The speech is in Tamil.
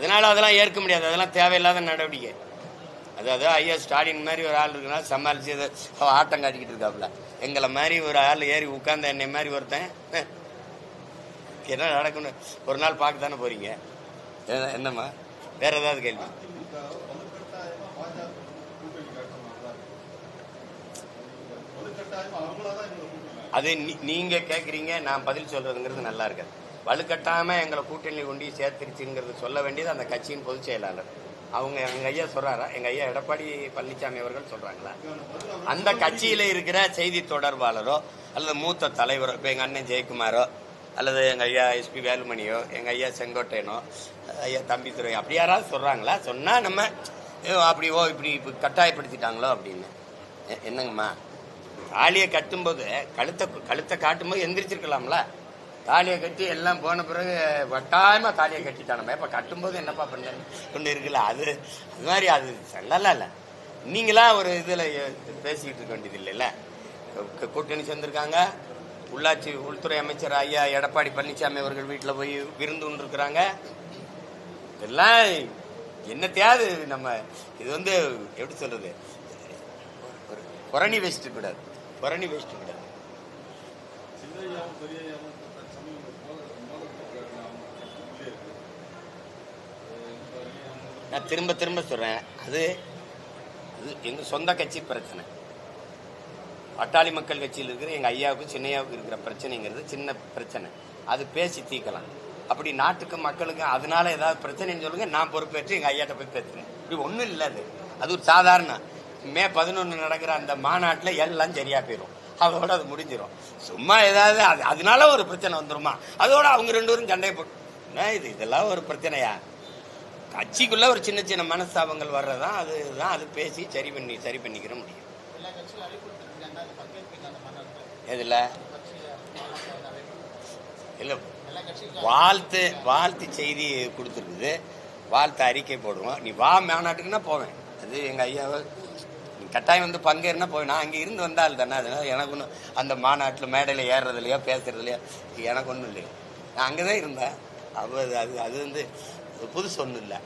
அதனால அதெல்லாம் ஏற்க முடியாது. அதெல்லாம் தேவையில்லாத நடவடிக்கை. அதாவது ஐயா ஸ்டாலின் மாதிரி ஒரு ஆள் இருக்குன்னா சமாளிச்சு ஆட்டம் காட்டிக்கிட்டு இருக்காப்புல. எங்களை மாதிரி ஒரு ஆள் ஏறி உட்கார்ந்த என்னை மாதிரி ஒருத்தன் என்ன நடக்குன்னு ஒரு நாள் பார்க்க தானே போறீங்க. என்னம்மா வேற ஏதாவது கேள்வி? அது நீங்க கேக்குறீங்க, நான் பதில் சொல்றதுங்கிறது நல்லா இருக்காது. வலுக்கட்டாம எங்களை கூட்டணி கொண்டு சேர்த்துருச்சுங்கிறது சொல்ல வேண்டியது அந்த கட்சியின் பொதுச் செயலாளர். அவங்க எங்க ஐயா சொல்றாரா? எங்க ஐயா எடப்பாடி பழனிசாமி அவர்கள் சொல்றாங்களா? அந்த கட்சியில இருக்கிற செய்தி தொடர்பாளரோ அல்லது மூத்த தலைவரோ, இப்போ எங்க அண்ணன் ஜெயக்குமாரோ அல்லது எங்க ஐயா எஸ்பி வேலுமணியோ எங்க ஐயா செங்கோட்டையனோ ஐயா தம்பித்துறை அப்படி யாராவது சொல்றாங்களா? சொன்னா நம்ம அப்படி இப்படி கட்டாயப்படுத்திட்டாங்களோ அப்படின்னு. என்னங்கம்மா, தாலியை கட்டும்போது கழுத்தை காட்டும்போது எந்திரிச்சிருக்கலாம்ல. தாலியை கட்டி எல்லாம் போன பிறகு வட்டாயமா தாலியை கட்டிட்டானே, இப்ப கட்டும்போது என்னப்பா பண்ண ஒண்ணு இருக்குல்ல, அது மாதிரி அது நல்லா இல்ல. நீங்களா ஒரு இதுல பேசிக்கிட்டு இருக்க வேண்டியது இல்லைல்ல. கூட்டணி சேர்ந்திருக்காங்க. உள்ளாட்சி உள்துறை அமைச்சர் ஐயா எடப்பாடி பழனிசாமி அவர்கள் வீட்டில் போய் விருந்து ஒன்று இருக்கிறாங்க. இதெல்லாம் என்னத்தையாவது நம்ம இது எப்படி சொல்றது, புரணி வச்சுட்டு கூடாது. புரணி வச்சுட்டு கூடாது. நான் திரும்ப திரும்ப சொல்றேன், அது எங்க சொந்த கட்சி பிரச்சனை. பட்டாளி மக்கள் கட்சியில் இருக்கிற எங்க ஐயாவுக்கும் சின்னையாவுக்கும் இருக்கிற பிரச்சனைங்கிறது சின்ன பிரச்சனை. அது பேசி தீர்க்கலாம். அப்படி நாட்டுக்கு மக்களுக்கு அதனால ஏதாவது பிரச்சனைன்னு சொல்லுங்க, நான் பொறுப்பேற்று எங்க ஐயாட்ட போய் பேசுறேன். இப்படி ஒன்றும் இல்லை. அது ஒரு சாதாரண மே 11 நடக்கிற அந்த மாநாட்டில் எல்லாம் சரியா போயிடும். அதோட அது முடிஞ்சிடும். சும்மா ஏதாவது அதனால ஒரு பிரச்சனை வந்துருமா? அதோட அவங்க 2 பேரும் சண்டை போட்டு இதெல்லாம் ஒரு பிரச்சனையா? கட்சிக்குள்ள ஒரு சின்ன சின்ன மனஸ்தாபங்கள் வர்றதான். அதுதான் அது பேசி சரி பண்ணிக்கிற முடியும். எதுல இல்ல வாழ்த்து செய்தி கொடுத்துருக்குது. வாழ்த்து அறிக்கை போடுவோம். நீ வா மாநாட்டுக்குன்னா போவேன். அது எங்க ஐயாவை நீ கட்டாயம் பங்கேறினா போவேன். நான் அங்கே இருந்து வந்தால் தானே. அதனால எனக்கு ஒன்றும் அந்த மாநாட்டில் மேடையில் ஏறுறதுலையோ பேசுறதுலையோ எனக்கு ஒன்றும் இல்லையோ. நான் அங்கேதான் இருந்தேன். அது புதுசு ஒன்றும் இல்லை.